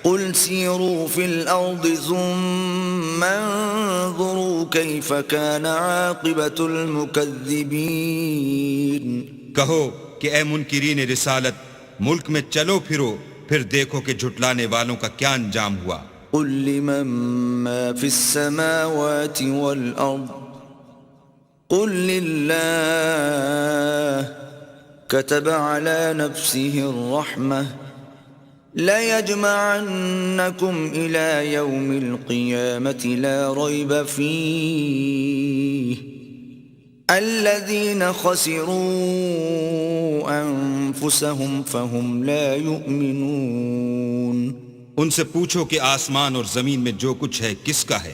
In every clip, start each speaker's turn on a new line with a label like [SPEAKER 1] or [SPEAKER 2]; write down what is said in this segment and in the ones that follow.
[SPEAKER 1] قل سيروا في الأرض ثم انظروا كيف كان عاقبة المكذبين.
[SPEAKER 2] کہو کہ اے منکرین رسالت، ملک میں چلو پھرو، پھر دیکھو کہ جھٹلانے والوں کا کیا انجام ہوا.
[SPEAKER 1] قل لمن ما في السماوات والأرض قل لله كتب على نفسه الرحمة ليجمعنكم إلى يوم القيامة لا ريب فيه الذين خسروا أنفسهم فهم لا يؤمنون.
[SPEAKER 2] ان سے پوچھو کہ آسمان اور زمین میں جو کچھ ہے کس کا ہے.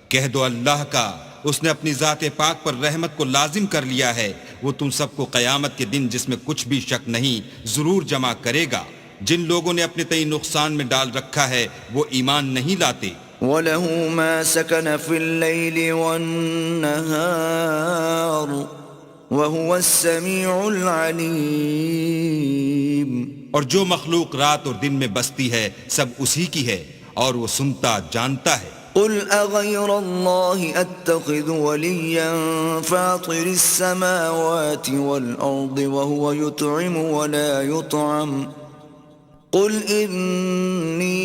[SPEAKER 2] کہہ دو اللہ کا. اس نے اپنی ذات پاک پر رحمت کو لازم کر لیا ہے. وہ تم سب کو قیامت کے دن جس میں کچھ بھی شک نہیں ضرور جمع کرے گا. جن لوگوں نے اپنے تئیں نقصان میں ڈال رکھا ہے وہ ایمان نہیں لاتے.
[SPEAKER 1] وَلَهُ مَا سَكَنَ فِي اللَّيْلِ وَالنَّهَارِ وَهُوَ السَّمِيعُ الْعَلِيمُ.
[SPEAKER 2] اور جو مخلوق رات اور دن میں بستی ہے سب اسی کی ہے اور وہ سنتا جانتا ہے.
[SPEAKER 1] قل أغير الله أتخذ وليا فاطر السماوات والأرض وهو يطعم ولا يطعم قل إني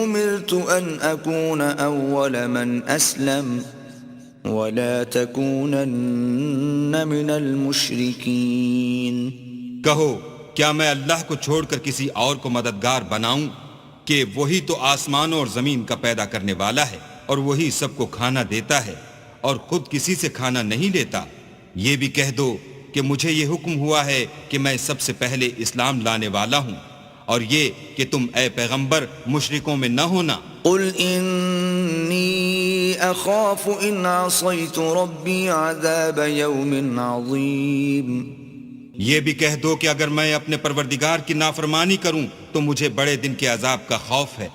[SPEAKER 1] أمرت أن أكون أول من أسلم ولا تكونن من المشركين.
[SPEAKER 2] کہو کیا میں اللہ کو چھوڑ کر کسی اور کو مددگار بناؤں کہ وہی تو آسمانوں اور زمین کا پیدا کرنے والا ہے اور وہی سب کو کھانا دیتا ہے اور خود کسی سے کھانا نہیں لیتا. یہ بھی کہہ دو کہ مجھے یہ حکم ہوا ہے کہ میں سب سے پہلے اسلام لانے والا ہوں اور یہ کہ تم اے پیغمبر مشرکوں میں نہ ہونا.
[SPEAKER 1] قل إني أخاف إن عصيت ربي عذاب يوم عظيم.
[SPEAKER 2] یہ بھی کہہ دو کہ اگر میں اپنے پروردگار کی نافرمانی کروں تو مجھے بڑے دن کے عذاب کا خوف ہے.